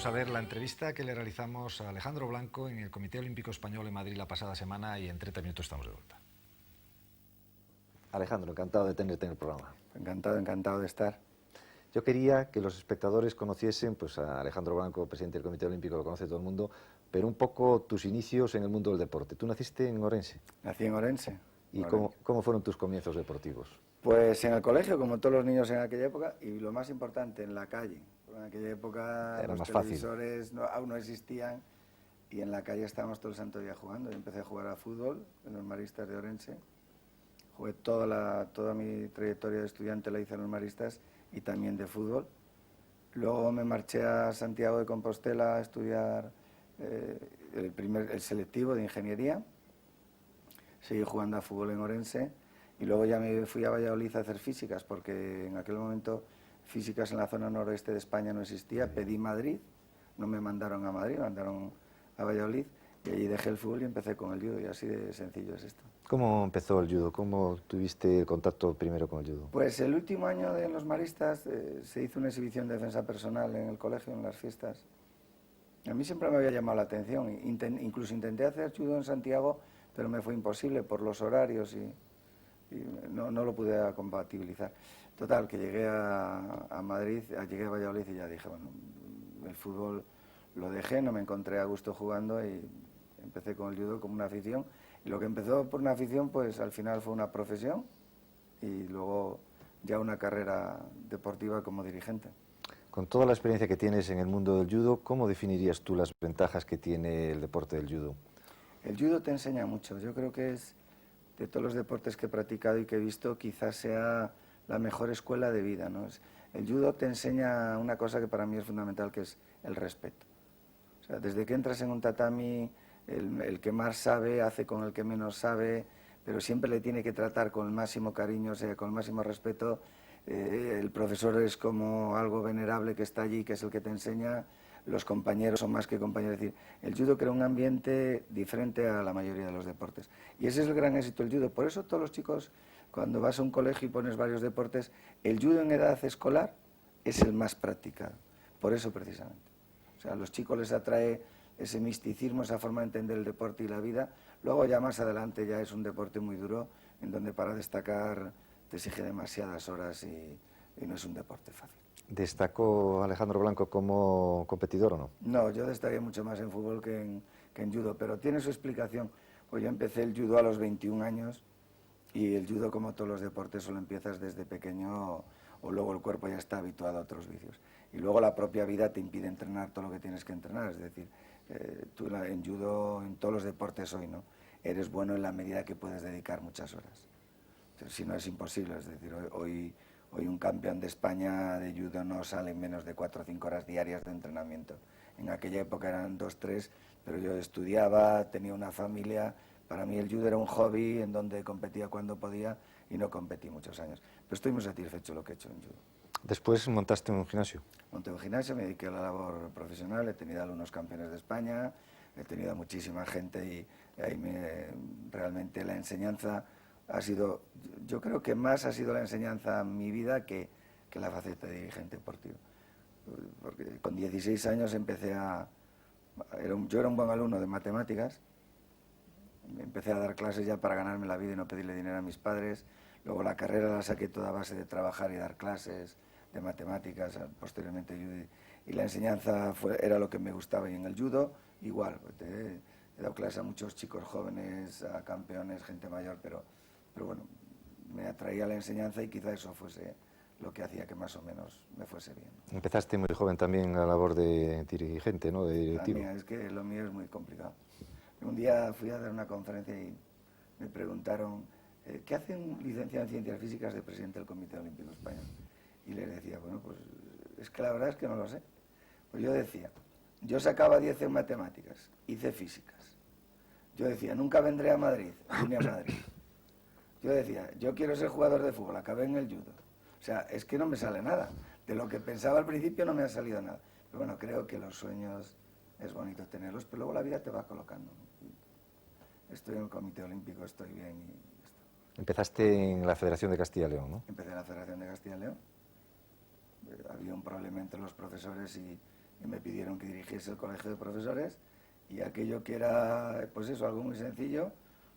Vamos a ver la entrevista que le realizamos a Alejandro Blanco en el Comité Olímpico Español en Madrid la pasada semana y en 30 minutos estamos de vuelta. Alejandro, encantado de tenerte en el programa. Encantado de estar. Yo quería que los espectadores conociesen pues, a Alejandro Blanco, presidente del Comité Olímpico, lo conoce todo el mundo, pero un poco tus inicios en el mundo del deporte. ¿Tú naciste en Orense? Nací en Orense. ¿Y cómo fueron tus comienzos deportivos? Pues en el colegio, como todos los niños en aquella época, y lo más importante, en la calle. En aquella época era los televisores aún no existían y en la calle estábamos todo el santo día jugando. Yo empecé a jugar a fútbol en los Maristas de Orense. Jugué toda mi trayectoria de estudiante la hice en los Maristas y también de fútbol. Luego me marché a Santiago de Compostela a estudiar el selectivo de ingeniería. Seguí jugando a fútbol en Orense y luego ya me fui a Valladolid a hacer físicas, porque en aquel momento físicas en la zona noroeste de España no existía. Pedí Madrid, no me mandaron a Madrid, me mandaron a Valladolid y allí dejé el fútbol y empecé con el judo, y así de sencillo es esto. ¿Cómo empezó el judo? ¿Cómo tuviste contacto primero con el judo? Pues el último año de los Maristas se hizo una exhibición de defensa personal en el colegio, en las fiestas. A mí siempre me había llamado la atención, incluso intenté hacer judo en Santiago, pero me fue imposible por los horarios y no lo pude compatibilizar. Total, que llegué a Madrid, llegué a Valladolid y ya dije, bueno, el fútbol lo dejé, no me encontré a gusto jugando y empecé con el judo como una afición. Y lo que empezó por una afición, pues al final fue una profesión y luego ya una carrera deportiva como dirigente. Con toda la experiencia que tienes en el mundo del judo, ¿cómo definirías tú las ventajas que tiene el deporte del judo? El judo te enseña mucho. Yo creo que es, de todos los deportes que he practicado y que he visto, quizás sea la mejor escuela de vida, ¿no? El judo te enseña una cosa que para mí es fundamental, que es el respeto. O sea, desde que entras en un tatami, el que más sabe hace con el que menos sabe, pero siempre le tiene que tratar con el máximo cariño, o sea, con el máximo respeto. El profesor es como algo venerable que está allí, que es el que te enseña. Los compañeros son más que compañeros. Es decir, el judo crea un ambiente diferente a la mayoría de los deportes. Y ese es el gran éxito del judo. Por eso todos los chicos, cuando vas a un colegio y pones varios deportes, el judo en edad escolar es el más practicado. Por eso precisamente. O sea, a los chicos les atrae ese misticismo, esa forma de entender el deporte y la vida. Luego ya más adelante ya es un deporte muy duro, en donde para destacar te exige demasiadas horas y no es un deporte fácil. ¿Destacó Alejandro Blanco como competidor o no? No, yo destaqué mucho más en fútbol que en judo, pero tiene su explicación. Pues yo empecé el judo a los 21 años y el judo, como todos los deportes, solo empiezas desde pequeño o luego el cuerpo ya está habituado a otros vicios. Y luego la propia vida te impide entrenar todo lo que tienes que entrenar, es decir, tú en judo, en todos los deportes hoy, ¿no? Eres bueno en la medida que puedes dedicar muchas horas. Entonces, si no, es imposible, es decir, hoy un campeón de España de judo no sale en menos de 4 o 5 horas diarias de entrenamiento. En aquella época eran 2 o 3, pero yo estudiaba, tenía una familia. Para mí el judo era un hobby en donde competía cuando podía y no competí muchos años. Pero estoy muy satisfecho de lo que he hecho en judo. Después montaste un gimnasio. Monté un gimnasio, me dediqué a la labor profesional, he tenido algunos campeones de España, he tenido a muchísima gente y ahí realmente la enseñanza ha sido, yo creo que más ha sido la enseñanza en mi vida que la faceta de dirigente deportivo. Porque con 16 años yo era un buen alumno de matemáticas, empecé a dar clases ya para ganarme la vida y no pedirle dinero a mis padres. Luego la carrera la saqué toda a base de trabajar y dar clases de matemáticas, posteriormente judo, y la enseñanza era lo que me gustaba. Y en el judo igual, he dado clases a muchos chicos jóvenes, a campeones, gente mayor, pero bueno, me atraía la enseñanza y quizá eso fuese lo que hacía que más o menos me fuese bien. Empezaste muy joven también a la labor de dirigente, ¿no? De directivo. Es que lo mío es muy complicado. Un día fui a dar una conferencia y me preguntaron, ¿qué hace un licenciado en Ciencias Físicas de presidente del Comité Olímpico Español? Y les decía, bueno, pues es que la verdad es que no lo sé. Pues yo decía, yo sacaba 10 en matemáticas, hice físicas. Yo decía, nunca vendré a Madrid, vine a Madrid. Yo decía, yo quiero ser jugador de fútbol, acabé en el judo. O sea, es que no me sale nada. De lo que pensaba al principio no me ha salido nada. Pero bueno, creo que los sueños es bonito tenerlos, pero luego la vida te va colocando. Estoy en el Comité Olímpico, estoy bien y esto. Empezaste en la Federación de Castilla y León, ¿no? Empecé en la Federación de Castilla y León. Había un problema entre los profesores y y me pidieron que dirigiese el colegio de profesores, y aquello que era, pues eso, algo muy sencillo,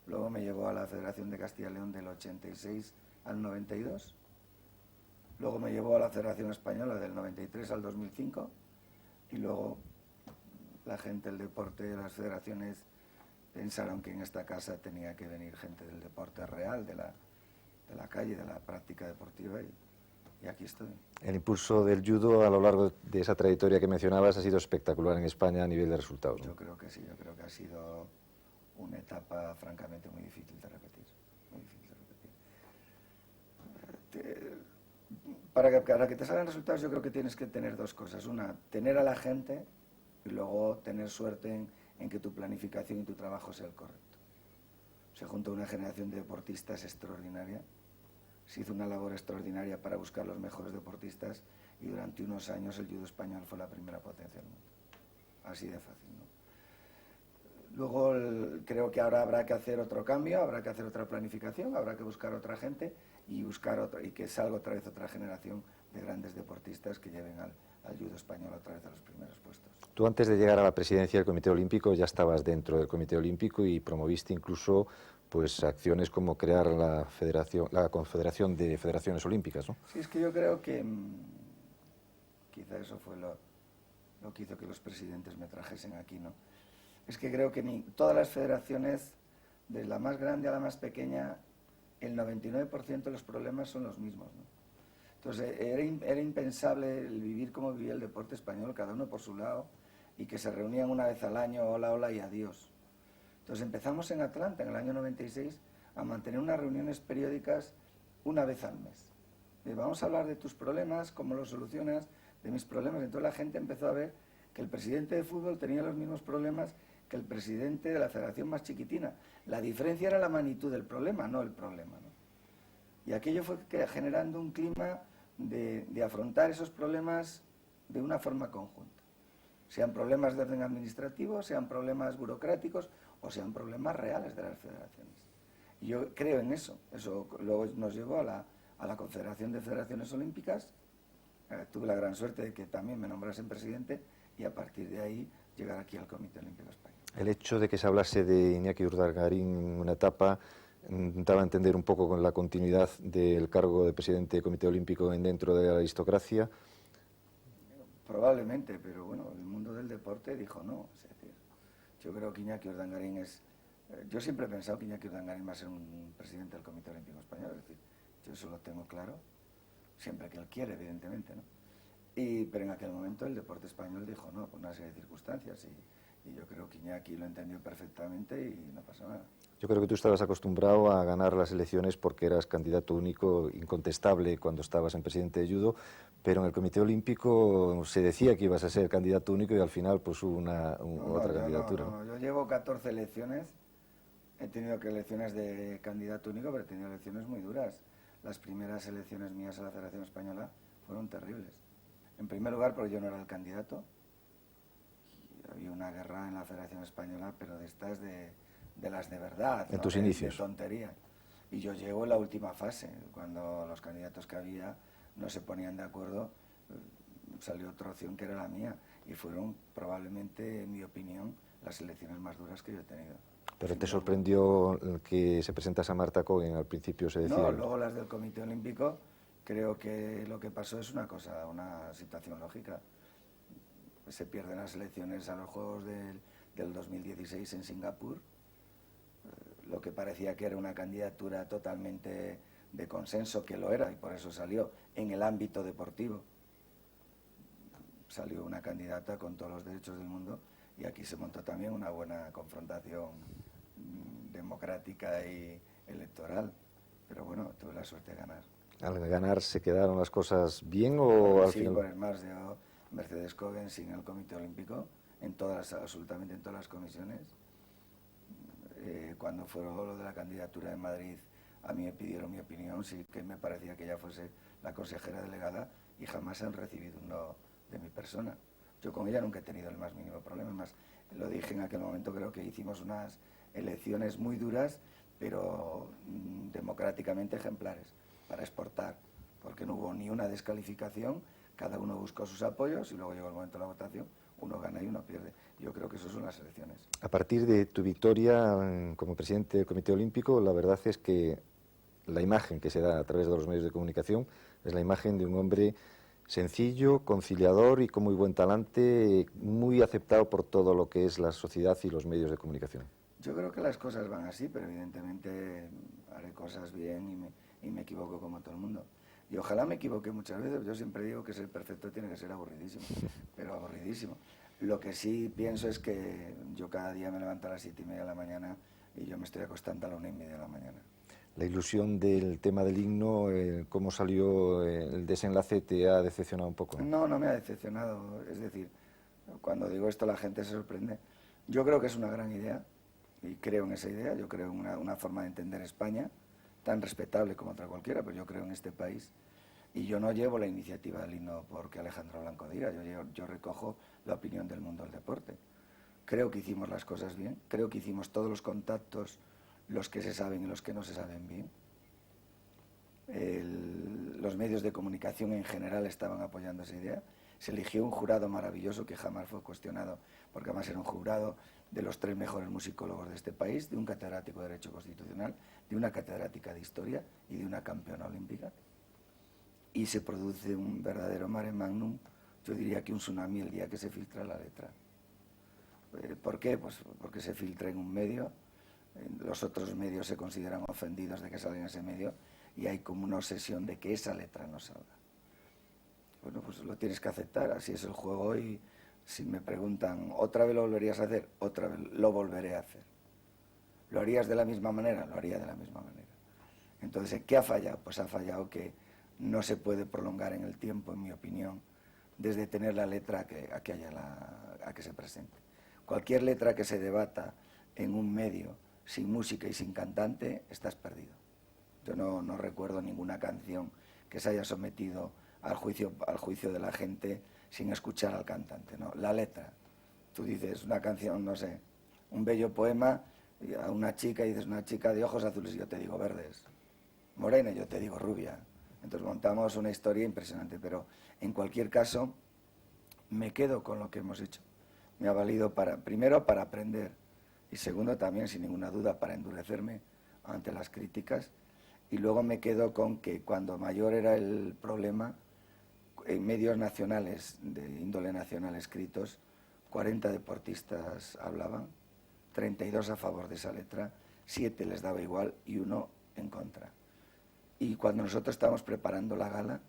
luego me llevó a la Federación de Castilla y León del 86 al 92, luego me llevó a la Federación Española del 93 al 2005, y luego la gente del deporte, las federaciones, pensaron que en esta casa tenía que venir gente del deporte real, de la calle, de la práctica deportiva, y aquí estoy. El impulso del judo a lo largo de esa trayectoria que mencionabas ha sido espectacular en España a nivel de resultados, ¿no? Yo creo que sí, yo creo que ha sido una etapa francamente muy difícil de repetir. Muy difícil de repetir. Para que te salgan resultados, yo creo que tienes que tener dos cosas. Una, tener a la gente, y luego tener suerte en que tu planificación y tu trabajo sea el correcto. Se juntó una generación de deportistas extraordinaria. Se hizo una labor extraordinaria para buscar los mejores deportistas, y durante unos años el judo español fue la primera potencia del mundo. Así de fácil, ¿no? Luego creo que ahora habrá que hacer otro cambio, habrá que hacer otra planificación, habrá que buscar otra gente y que salga otra vez otra generación de grandes deportistas que lleven al judo español otra vez a los primeros puestos. Tú, antes de llegar a la presidencia del Comité Olímpico, ya estabas dentro del Comité Olímpico y promoviste incluso pues acciones como crear la Confederación de Federaciones Olímpicas, ¿no? Sí, es que yo creo que quizá eso fue lo que hizo que los presidentes me trajesen aquí, ¿no? Es que creo que todas las federaciones, de la más grande a la más pequeña, el 99% de los problemas son los mismos, ¿no? Entonces era impensable el vivir como vivía el deporte español, cada uno por su lado, y que se reunían una vez al año, hola, hola y adiós. Entonces empezamos en Atlanta, en el año 96, a mantener unas reuniones periódicas una vez al mes. Vamos a hablar de tus problemas, cómo los solucionas, de mis problemas. Entonces la gente empezó a ver que el presidente de fútbol tenía los mismos problemas que el presidente de la federación más chiquitina. La diferencia era la magnitud del problema, no el problema, ¿no? Y aquello fue generando un clima de afrontar esos problemas de una forma conjunta. Sean problemas de orden administrativo, sean problemas burocráticos o sean problemas reales de las federaciones. Y yo creo en eso. Eso luego nos llevó a la Confederación de Federaciones Olímpicas. Tuve la gran suerte de que también me nombrasen presidente y a partir de ahí llegar aquí al Comité Olímpico Español. El hecho de que se hablase de Iñaki Urdangarín en una etapa daba a entender un poco con la continuidad del cargo de presidente del Comité Olímpico dentro de la aristocracia. Probablemente, pero bueno, el mundo del deporte dijo no. Es decir, yo creo que Iñaki Urdangarín yo siempre he pensado que Iñaki Urdangarín va a ser un presidente del Comité Olímpico Español, es decir, yo eso lo tengo claro, siempre que él quiere, evidentemente, ¿no? Pero en aquel momento el deporte español dijo no, por una serie de circunstancias, y yo creo que Iñaki lo entendió perfectamente y no pasó nada. Yo creo que tú estabas acostumbrado a ganar las elecciones porque eras candidato único, incontestable, cuando estabas en presidente de judo, pero en el Comité Olímpico se decía que ibas a ser candidato único y al final pues hubo otra candidatura. No, yo llevo 14 elecciones, he tenido elecciones de candidato único, pero he tenido elecciones muy duras. Las primeras elecciones mías a la Federación Española fueron terribles. En primer lugar, porque yo no era el candidato. Y había una guerra en la Federación Española, pero de estas de las de verdad. En ¿no? tus inicios. De tontería. Y yo llego en la última fase, cuando los candidatos que había no se ponían de acuerdo, salió otra opción que era la mía. Y fueron probablemente, en mi opinión, las elecciones más duras que yo he tenido. ¿Pero te sorprendió que se presentase a Marta Cohen? Al principio se decía... No, luego las del Comité Olímpico, creo que lo que pasó es una situación lógica. Se pierden las elecciones a los Juegos del 2016 en Singapur. Lo que parecía que era una candidatura totalmente de consenso, que lo era, y por eso salió en el ámbito deportivo. Salió una candidata con todos los derechos del mundo, y aquí se montó también una buena confrontación democrática y electoral. Pero bueno, tuve la suerte de ganar. ¿Al ganar se quedaron las cosas bien o al sí, final...? por el más de Mercedes Cohen sin el Comité Olímpico, absolutamente en todas las comisiones. Cuando fue lo de la candidatura de Madrid, a mí me pidieron mi opinión, sí que me parecía que ella fuese la consejera delegada, y jamás han recibido un no de mi persona. Yo con ella nunca he tenido el más mínimo problema, más lo dije en aquel momento, creo que hicimos unas elecciones muy duras, pero democráticamente ejemplares, para exportar, porque no hubo ni una descalificación, cada uno buscó sus apoyos y luego llegó el momento de la votación, uno gana y uno pierde. Yo creo que eso son las elecciones. A partir de tu victoria como presidente del Comité Olímpico, la verdad es que la imagen que se da a través de los medios de comunicación es la imagen de un hombre sencillo, conciliador y con muy buen talante, muy aceptado por todo lo que es la sociedad y los medios de comunicación. Yo creo que las cosas van así, pero evidentemente haré cosas bien y me equivoco como todo el mundo. Y ojalá me equivoque muchas veces. Yo siempre digo que ser perfecto tiene que ser aburridísimo, pero aburridísimo. Lo que sí pienso es que yo cada día me levanto a las 7:30 de la mañana y yo me estoy acostando a la 1:30 de la mañana. La ilusión del tema del himno, cómo salió el desenlace, ¿te ha decepcionado un poco? No, no me ha decepcionado. Es decir, cuando digo esto la gente se sorprende. Yo creo que es una gran idea y creo en esa idea. Yo creo en una forma de entender España tan respetable como otra cualquiera, pero yo creo en este país. Y yo no llevo la iniciativa del himno porque Alejandro Blanco diga, yo recojo la opinión del mundo del deporte. Creo que hicimos las cosas bien, creo que hicimos todos los contactos, los que se saben y los que no se saben bien. Los medios de comunicación en general estaban apoyando esa idea. Se eligió un jurado maravilloso que jamás fue cuestionado, porque además era un jurado de los 3 mejores musicólogos de este país, de un catedrático de Derecho Constitucional, de una catedrática de Historia y de una campeona olímpica. Y se produce un verdadero mare magnum, yo diría que un tsunami el día que se filtra la letra. ¿Por qué? Pues porque se filtra en un medio, los otros medios se consideran ofendidos de que salga en ese medio y hay como una obsesión de que esa letra no salga. Bueno, pues lo tienes que aceptar, así es el juego y si me preguntan, ¿otra vez lo volverías a hacer? Otra vez lo volveré a hacer. ¿Lo harías de la misma manera? Lo haría de la misma manera. Entonces, ¿qué ha fallado? Pues ha fallado que no se puede prolongar en el tiempo, en mi opinión, desde tener la letra a que se presente. Cualquier letra que se debata en un medio sin música y sin cantante, estás perdido. Yo no recuerdo ninguna canción que se haya sometido al juicio de la gente sin escuchar al cantante, ¿no? La letra. Tú dices una canción, no sé, un bello poema a una chica y dices una chica de ojos azules y yo te digo verdes. Morena y yo te digo rubia. Entonces montamos una historia impresionante, pero en cualquier caso me quedo con lo que hemos hecho. Me ha valido primero para aprender y segundo también, sin ninguna duda, para endurecerme ante las críticas. Y luego me quedo con que cuando mayor era el problema, en medios nacionales, de índole nacional escritos, 40 deportistas hablaban, 32 a favor de esa letra, 7 les daba igual y 1 en contra. Y cuando nosotros estábamos preparando la gala,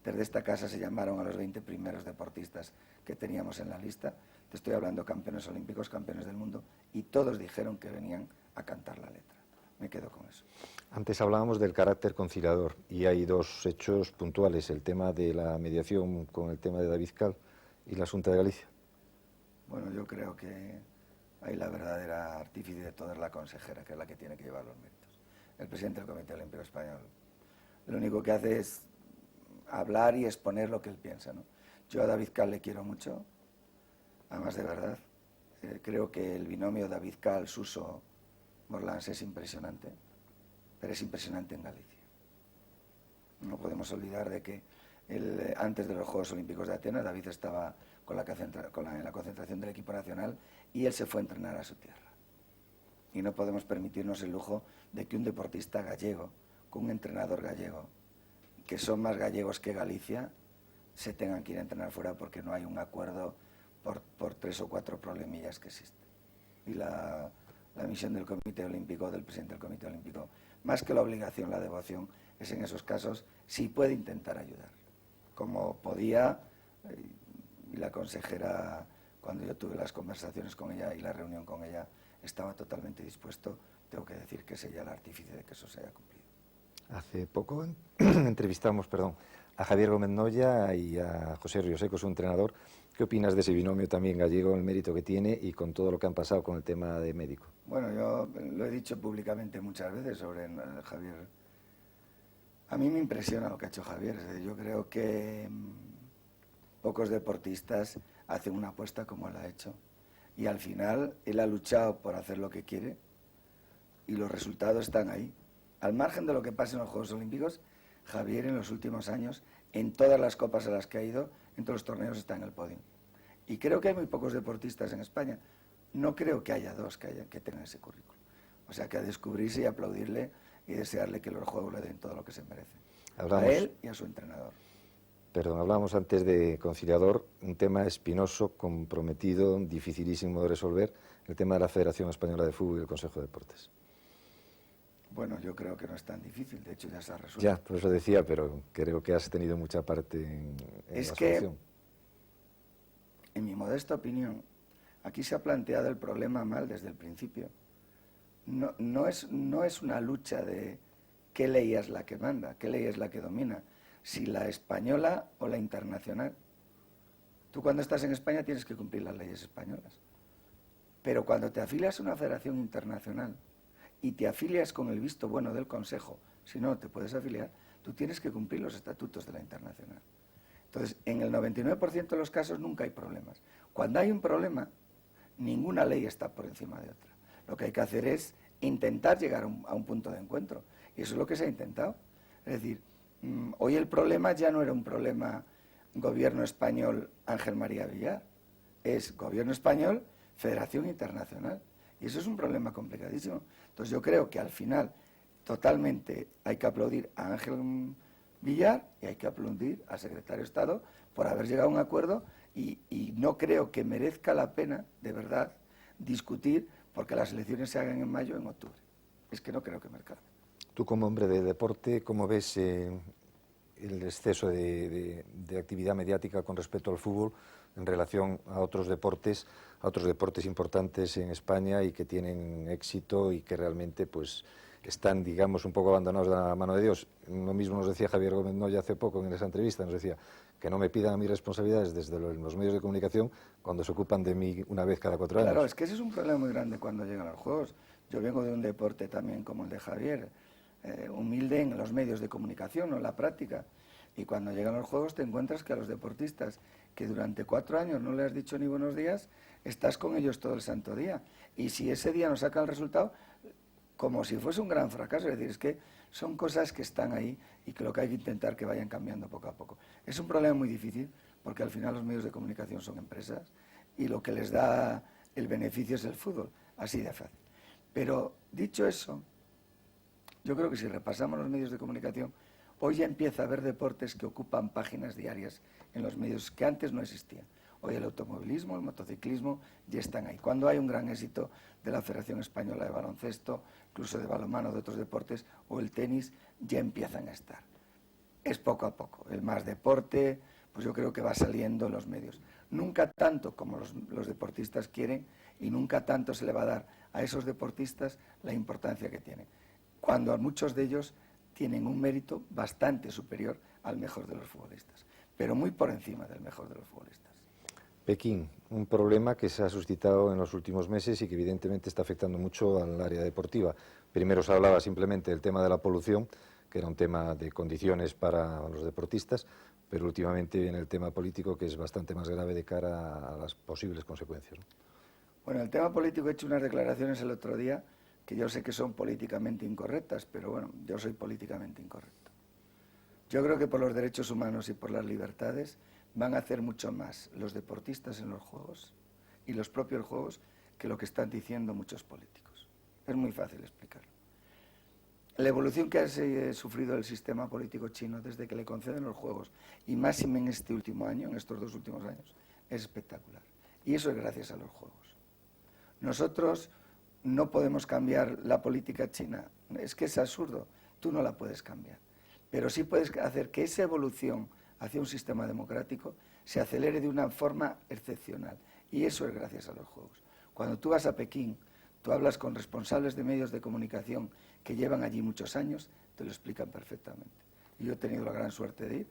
desde esta casa se llamaron a los 20 primeros deportistas que teníamos en la lista. Te estoy hablando campeones olímpicos, campeones del mundo, y todos dijeron que venían a cantar la letra. Me quedo con eso. Antes hablábamos del carácter conciliador y hay 2 hechos puntuales, el tema de la mediación con el tema de David Cal y la Xunta de Galicia. Bueno, yo creo que ahí la verdadera artífice de todo es la consejera, que es la que tiene que llevar los méritos. El presidente del Comité Olímpico Español lo único que hace es hablar y exponer lo que él piensa, ¿no? Yo a David Cal le quiero mucho, además de verdad. Creo que el binomio David Cal, Suso, Morlans es impresionante, pero es impresionante en Galicia. No podemos olvidar de que antes de los Juegos Olímpicos de Atenas, David estaba en la concentración del equipo nacional y él se fue a entrenar a su tierra. Y no podemos permitirnos el lujo de que un deportista gallego, con un entrenador gallego, que son más gallegos que Galicia, se tengan que ir a entrenar fuera porque no hay un acuerdo por 3 o 4 problemillas que existen. Y la misión del Comité Olímpico, del presidente del Comité Olímpico, más que la obligación, la devoción, es en esos casos sí puede intentar ayudar. Como podía, y la consejera, cuando yo tuve las conversaciones con ella y la reunión con ella, estaba totalmente dispuesto, tengo que decir que es ella el artífice de que eso se haya cumplido. Hace poco entrevistamos, a Javier Gómez Noya y a José Rioseco, su entrenador. ¿Qué opinas de ese binomio también gallego, el mérito que tiene y con todo lo que han pasado con el tema de médico? Bueno, yo lo he dicho públicamente muchas veces sobre Javier. A mí me impresiona lo que ha hecho Javier. Yo creo que pocos deportistas hacen una apuesta como él ha hecho. Y al final él ha luchado por hacer lo que quiere y los resultados están ahí. Al margen de lo que pase en los Juegos Olímpicos, Javier en los últimos años en todas las copas a las que ha ido, en todos los torneos está en el podio. Y creo que hay muy pocos deportistas en España. No creo que haya dos que tengan ese currículum. O sea, que a descubrirse y aplaudirle y desearle que los juegos le den todo lo que se merece. A él y a su entrenador. Perdón, hablábamos antes de conciliador, un tema espinoso, comprometido, dificilísimo de resolver, el tema de la Federación Española de Fútbol y el Consejo de Deportes. Bueno, yo creo que no es tan difícil, de hecho ya se ha resuelto. Ya, por eso decía, pero creo que has tenido mucha parte en la solución. En mi modesta opinión, aquí se ha planteado el problema mal desde el principio. No es una lucha de qué ley es la que manda, qué ley es la que domina, si la española o la internacional. Tú cuando estás en España tienes que cumplir las leyes españolas. Pero cuando te afilias a una federación internacional y te afilias con el visto bueno del Consejo, si no te puedes afiliar, tú tienes que cumplir los estatutos de la internacional. Entonces, en el 99% de los casos nunca hay problemas. Cuando hay un problema, ninguna ley está por encima de otra. Lo que hay que hacer es intentar llegar a un punto de encuentro. Y eso es lo que se ha intentado. Es decir, hoy el problema ya no era un problema gobierno español Ángel María Villar. Es gobierno español, Federación Internacional. Y eso es un problema complicadísimo. Entonces yo creo que al final totalmente hay que aplaudir a Ángel Villar y hay que aplaudir al secretario de Estado por haber llegado a un acuerdo y no creo que merezca la pena, de verdad, discutir porque las elecciones se hagan en mayo o en octubre. Es que no creo que merezca. Tú como hombre de deporte, ¿cómo ves el exceso de actividad mediática con respecto al fútbol en relación a otros deportes importantes en España y que tienen éxito y que realmente pues están, digamos, un poco abandonados de la mano de Dios? Lo mismo nos decía Javier Gómez Noya hace poco en esa entrevista, nos decía que no me pidan a mí responsabilidades desde los medios de comunicación cuando se ocupan de mí una vez cada 4 años. Claro, es que ese es un problema muy grande cuando llegan los Juegos. Yo vengo de un deporte también como el de Javier, humilde en los medios de comunicación, no en la práctica. Y cuando llegan los Juegos te encuentras que a los deportistas que durante 4 años no le has dicho ni buenos días, estás con ellos todo el santo día. Y si ese día no saca el resultado, como si fuese un gran fracaso. Es decir, es que son cosas que están ahí y que lo que hay que intentar que vayan cambiando poco a poco. Es un problema muy difícil porque al final los medios de comunicación son empresas y lo que les da el beneficio es el fútbol, así de fácil. Pero dicho eso, yo creo que si repasamos los medios de comunicación, hoy ya empieza a haber deportes que ocupan páginas diarias en los medios que antes no existían. Hoy el automovilismo, el motociclismo ya están ahí. Cuando hay un gran éxito de la Federación Española de Baloncesto, incluso de balonmano, de otros deportes, o el tenis, ya empiezan a estar. Es poco a poco. El más deporte, pues yo creo que va saliendo en los medios. Nunca tanto como los deportistas quieren y nunca tanto se le va a dar a esos deportistas la importancia que tienen. Cuando muchos de ellos tienen un mérito bastante superior al mejor de los futbolistas, pero muy por encima del mejor de los futbolistas. Pekín, un problema que se ha suscitado en los últimos meses y que evidentemente está afectando mucho al área deportiva. Primero se hablaba simplemente del tema de la polución, que era un tema de condiciones para los deportistas, pero últimamente viene el tema político, que es bastante más grave de cara a las posibles consecuencias, ¿no? Bueno, el tema político, he hecho unas declaraciones el otro día que yo sé que son políticamente incorrectas, pero bueno, yo soy políticamente incorrecto. Yo creo que por los derechos humanos y por las libertades van a hacer mucho más los deportistas en los Juegos y los propios Juegos que lo que están diciendo muchos políticos. Es muy fácil explicarlo. La evolución que ha sufrido el sistema político chino desde que le conceden los Juegos, y más en este último año, en estos 2 últimos años, es espectacular. Y eso es gracias a los Juegos. Nosotros no podemos cambiar la política china. Es que es absurdo. Tú no la puedes cambiar. Pero sí puedes hacer que esa evolución hacia un sistema democrático se acelere de una forma excepcional. Y eso es gracias a los Juegos. Cuando tú vas a Pekín, tú hablas con responsables de medios de comunicación que llevan allí muchos años, te lo explican perfectamente. Y yo he tenido la gran suerte de ir.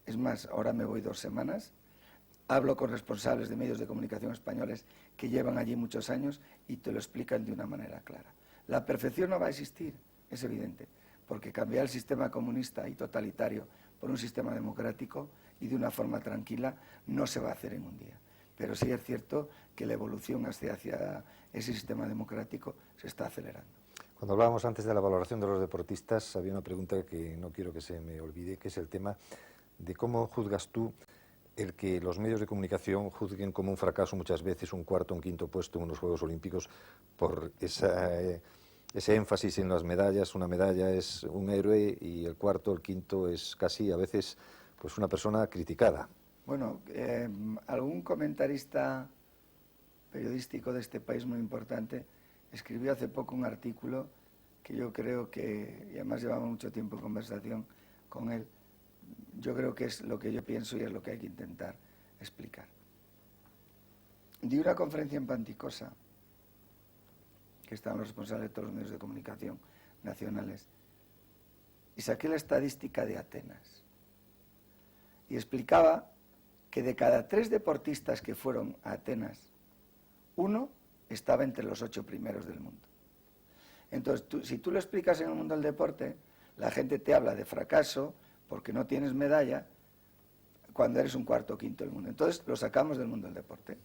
Es más, ahora me voy 2 semanas. Hablo con responsables de medios de comunicación españoles que llevan allí muchos años y te lo explican de una manera clara. La perfección no va a existir, es evidente, porque cambiar el sistema comunista y totalitario por un sistema democrático y de una forma tranquila no se va a hacer en un día. Pero sí es cierto que la evolución hacia ese sistema democrático se está acelerando. Cuando hablábamos antes de la valoración de los deportistas, había una pregunta que no quiero que se me olvide, que es el tema de cómo juzgas tú el que los medios de comunicación juzguen como un fracaso muchas veces un cuarto o un quinto puesto en unos Juegos Olímpicos por ese énfasis en las medallas. Una medalla es un héroe y el cuarto, el quinto es casi a veces pues una persona criticada. Bueno, algún comentarista periodístico de este país muy importante escribió hace poco un artículo que yo creo que, y además llevamos mucho tiempo en conversación con él, yo creo que es lo que yo pienso y es lo que hay que intentar explicar. Di una conferencia en Panticosa, que estaban los responsables de todos los medios de comunicación nacionales, y saqué la estadística de Atenas. Y explicaba que de cada 3 deportistas que fueron a Atenas, 1 estaba entre los 8 primeros del mundo. Entonces, si tú lo explicas en el mundo del deporte, la gente te habla de fracaso porque no tienes medalla cuando eres un cuarto o quinto del mundo. Entonces, lo sacamos del mundo del deporte.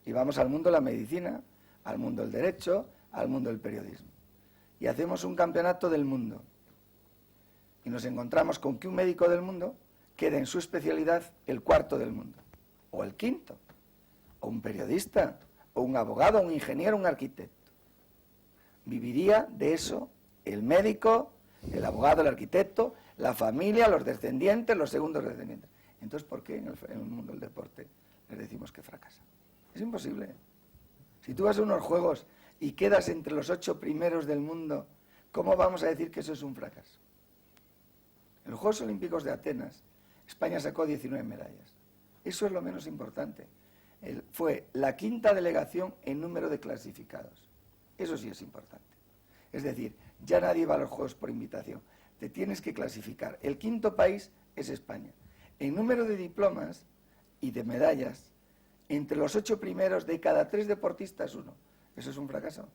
Y vamos al mundo de la medicina, al mundo del derecho, al mundo del periodismo. Y hacemos un campeonato del mundo. Y nos encontramos con que un médico del mundo quede en su especialidad el cuarto del mundo, o el quinto, o un periodista, o un abogado, un ingeniero, un arquitecto. Viviría de eso el médico, el abogado, el arquitecto, la familia, los descendientes, los segundos descendientes. Entonces, ¿por qué en el mundo del deporte les decimos que fracasan? Es imposible. Si tú vas a unos juegos y quedas entre los 8 primeros del mundo, ¿cómo vamos a decir que eso es un fracaso? En los Juegos Olímpicos de Atenas, España sacó 19 medallas. Eso es lo menos importante. Fue la 5ª delegación en número de clasificados. Eso sí es importante. Es decir, ya nadie va a los Juegos por invitación. Te tienes que clasificar. El 5º país es España. En número de diplomas y de medallas, entre los 8 primeros de cada 3 deportistas, 1. Eso es un fracaso.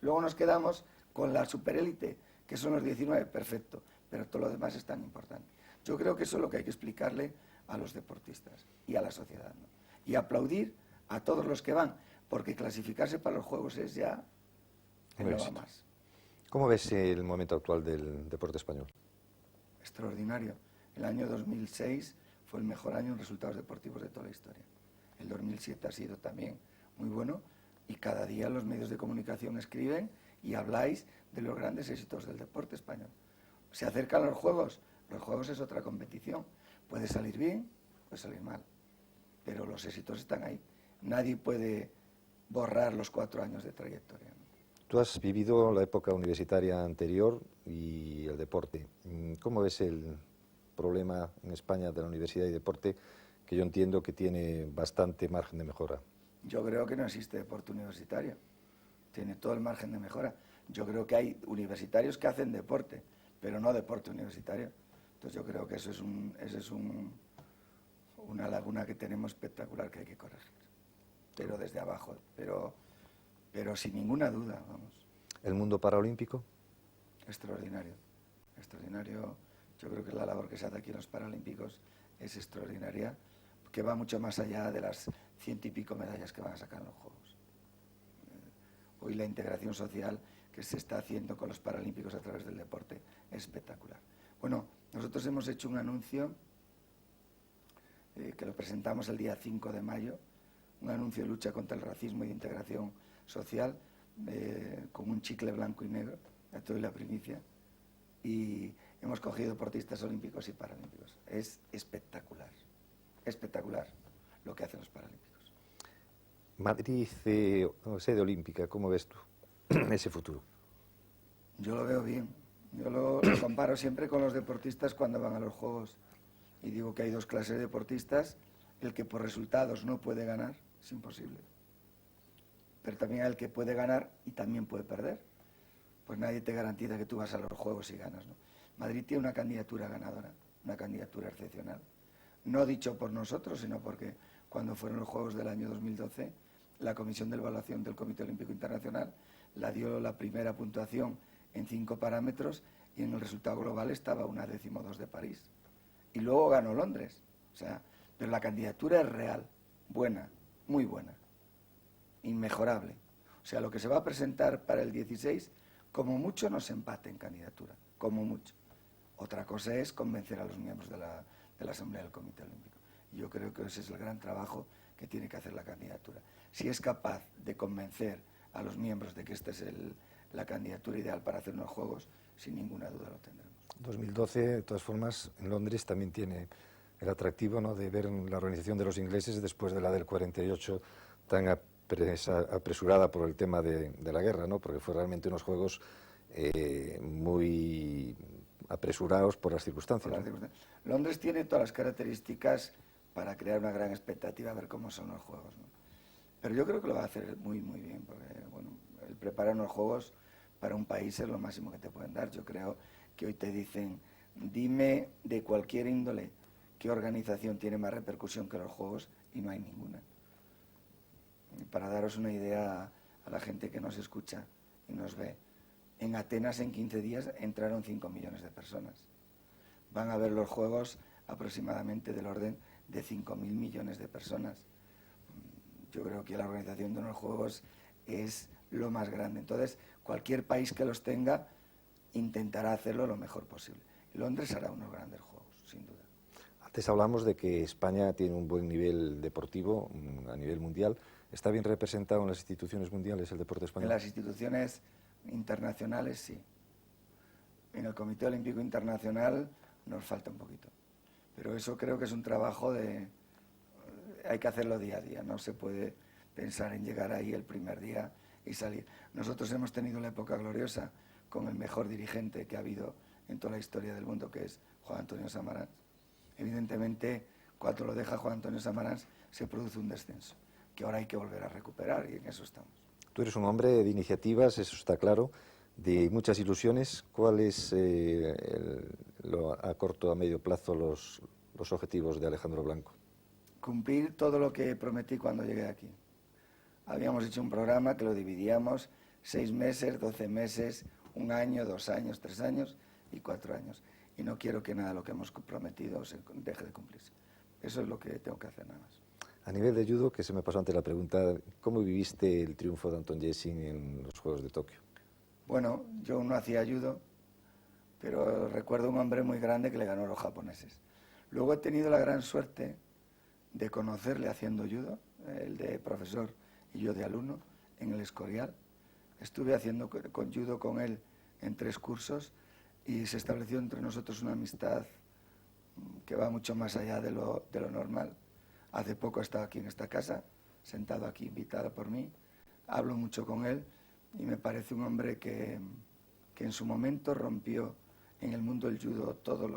Luego nos quedamos con la superélite, que son los 19, perfecto, pero todo lo demás es tan importante. Yo creo que eso es lo que hay que explicarle a los deportistas y a la sociedad, ¿no? Y aplaudir a todos los que van, porque clasificarse para los Juegos es ya el no va más. ¿Cómo ves el momento actual del deporte español? Extraordinario. El año 2006 fue el mejor año en resultados deportivos de toda la historia. El 2007 ha sido también muy bueno y cada día los medios de comunicación escriben y habláis de los grandes éxitos del deporte español. Se acercan los Juegos es otra competición. Puede salir bien, puede salir mal, pero los éxitos están ahí. Nadie puede borrar los 4 años de trayectoria, ¿no? Tú has vivido la época universitaria anterior y el deporte. ¿Cómo ves el problema en España de la universidad y deporte, que yo entiendo que tiene bastante margen de mejora? Yo creo que no existe deporte universitario. Tiene todo el margen de mejora. Yo creo que hay universitarios que hacen deporte, pero no deporte universitario. Entonces yo creo que eso es una laguna que tenemos espectacular que hay que corregir. Pero desde abajo, pero sin ninguna duda, vamos. ¿El mundo paralímpico? Extraordinario, extraordinario. Yo creo que la labor que se hace aquí en los Paralímpicos es extraordinaria, que va mucho más allá de las 100 y pico medallas que van a sacar en los Juegos. Hoy la integración social que se está haciendo con los Paralímpicos a través del deporte es espectacular. Bueno, nosotros hemos hecho un anuncio que lo presentamos el día 5 de mayo, un anuncio de lucha contra el racismo y de integración social, con un chicle blanco y negro, ya te doy la primicia, y hemos cogido deportistas olímpicos y paralímpicos. Es espectacular lo que hacen los paralímpicos. Madrid, sede olímpica, ¿cómo ves tú ese futuro? Yo lo veo bien. Yo lo comparo siempre con los deportistas cuando van a los Juegos. Y digo que hay 2 clases de deportistas. El que por resultados no puede ganar, es imposible. Pero también hay el que puede ganar y también puede perder. Pues nadie te garantiza que tú vas a los Juegos y ganas, ¿no? Madrid tiene una candidatura ganadora, una candidatura excepcional. No dicho por nosotros, sino porque cuando fueron los Juegos del año 2012, la Comisión de Evaluación del Comité Olímpico Internacional la dio la primera puntuación en 5 parámetros y en el resultado global estaba 1/12 de París. Y luego ganó Londres. O sea, pero la candidatura es real, buena, muy buena, inmejorable. O sea, lo que se va a presentar para el 16, como mucho nos empate en candidatura, como mucho. Otra cosa es convencer a los miembros de de la Asamblea del Comité Olímpico. Y yo creo que ese es el gran trabajo que tiene que hacer la candidatura. Si es capaz de convencer a los miembros de que esta es la candidatura ideal para hacer unos Juegos, sin ninguna duda lo tendremos. 2012, de todas formas, en Londres también tiene el atractivo, ¿no?, de ver la organización de los ingleses después de la del 48 tan apresurada por el tema de la guerra, ¿no?, porque fue realmente unos Juegos muy apresurados por las circunstancias. Londres tiene todas las características para crear una gran expectativa a ver cómo son los Juegos, ¿no? Pero yo creo que lo va a hacer muy bien, porque bueno, el preparar unos Juegos para un país es lo máximo que te pueden dar. Yo creo que hoy te dicen, dime de cualquier índole qué organización tiene más repercusión que los Juegos, y no hay ninguna. Y para daros una idea a la gente que nos escucha y nos ve, en Atenas en 15 días entraron 5 millones de personas. Van a ver los Juegos aproximadamente del orden de 5.000 millones de personas. Yo creo que la organización de unos Juegos es lo más grande. Entonces, cualquier país que los tenga intentará hacerlo lo mejor posible. Londres hará unos grandes Juegos, sin duda. Antes hablamos de que España tiene un buen nivel deportivo a nivel mundial. ¿Está bien representado en las instituciones mundiales el deporte español? En las instituciones internacionales, sí. En el Comité Olímpico Internacional nos falta un poquito. Pero eso creo que es un trabajo hay que hacerlo día a día, no se puede pensar en llegar ahí el primer día y salir. Nosotros hemos tenido la época gloriosa con el mejor dirigente que ha habido en toda la historia del mundo, que es Juan Antonio Samaranch. Evidentemente, cuando lo deja Juan Antonio Samaranch, se produce un descenso, que ahora hay que volver a recuperar, y en eso estamos. Tú eres un hombre de iniciativas, eso está claro, de muchas ilusiones. ¿Cuáles a corto a medio plazo los objetivos de Alejandro Blanco? Cumplir todo lo que prometí cuando llegué aquí. Habíamos hecho un programa que lo dividíamos 6 meses, 12 meses, 1 año, 2 años, 3 años y 4 años. Y no quiero que nada de lo que hemos prometido se deje de cumplirse. Eso es lo que tengo que hacer, nada más. A nivel de judo, que se me pasó antes la pregunta, ¿cómo viviste el triunfo de Anton Jesing en los Juegos de Tokio? Bueno, yo no hacía judo, pero recuerdo un hombre muy grande que le ganó a los japoneses. Luego he tenido la gran suerte de conocerle haciendo judo, el de profesor y yo de alumno, en el Escorial. Estuve haciendo judo con él en 3 cursos y se estableció entre nosotros una amistad que va mucho más allá de lo normal. Hace poco he estado aquí en esta casa, sentado aquí, invitado por mí. Hablo mucho con él y me parece un hombre que en su momento rompió en el mundo del judo todos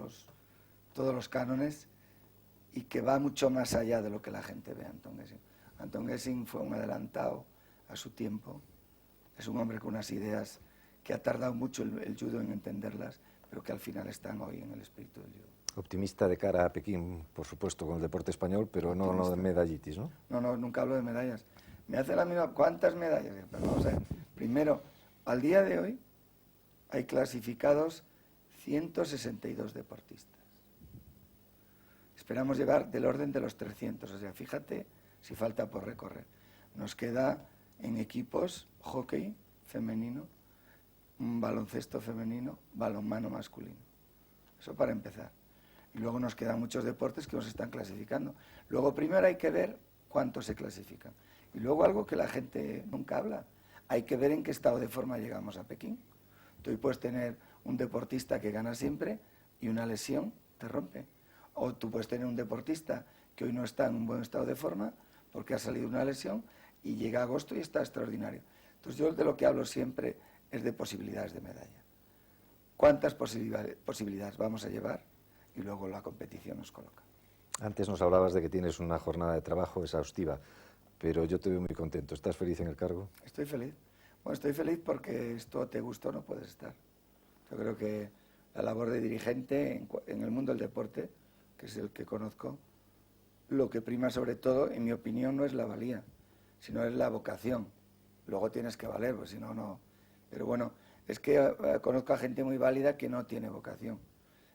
los cánones y que va mucho más allá de lo que la gente ve a Anton Jesing. Anton Jesing fue un adelantado a su tiempo. Es un hombre con unas ideas que ha tardado mucho el judo en entenderlas, pero que al final están hoy en el espíritu del judo. Optimista de cara a Pekín, por supuesto, con el deporte español, pero no de medallitis, ¿no? No, nunca hablo de medallas. Me hace la misma, ¿cuántas medallas? Pero vamos a ver, primero, al día de hoy hay clasificados 162 deportistas. Esperamos llevar del orden de los 300, o sea, fíjate si falta por recorrer. Nos queda en equipos hockey femenino, baloncesto femenino, balonmano masculino. Eso para empezar. Y luego nos quedan muchos deportes que nos están clasificando. Luego primero hay que ver cuántos se clasifican. Y luego algo que la gente nunca habla, hay que ver en qué estado de forma llegamos a Pekín. Tú hoy puedes tener un deportista que gana siempre y una lesión te rompe. O tú puedes tener un deportista que hoy no está en un buen estado de forma porque ha salido una lesión y llega agosto y está extraordinario. Entonces yo de lo que hablo siempre es de posibilidades de medalla. ¿Cuántas posibilidades vamos a llevar? Y luego la competición nos coloca. Antes nos hablabas de que tienes una jornada de trabajo exhaustiva, pero yo te veo muy contento. ¿Estás feliz en el cargo? Estoy feliz. Bueno, estoy feliz porque esto te gusta o no puedes estar. Yo creo que la labor de dirigente en el mundo del deporte, que es el que conozco, lo que prima sobre todo, en mi opinión, no es la valía, sino es la vocación. Luego tienes que valer, pues si no, no. Pero bueno, es que conozco a gente muy válida que no tiene vocación.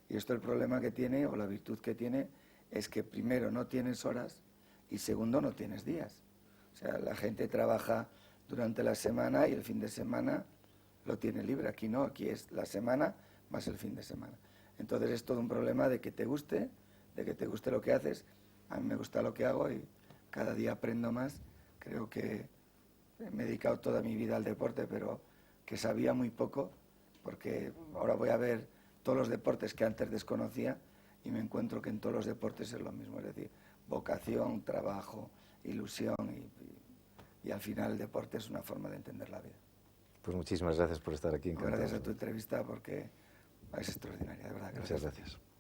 Y esto el problema que tiene, o la virtud que tiene, es que primero no tienes horas y segundo no tienes días. O sea, la gente trabaja durante la semana y el fin de semana lo tiene libre. Aquí no, aquí es la semana más el fin de semana. Entonces es todo un problema de que te guste, de que te guste lo que haces. A mí me gusta lo que hago y cada día aprendo más. Creo que me he dedicado toda mi vida al deporte, pero que sabía muy poco, porque ahora voy a ver todos los deportes que antes desconocía y me encuentro que en todos los deportes es lo mismo, es decir, vocación, trabajo, ilusión y al final el deporte es una forma de entender la vida. Pues muchísimas gracias por estar aquí. Encantado. Gracias a tu entrevista porque es extraordinaria, de verdad. Muchas gracias.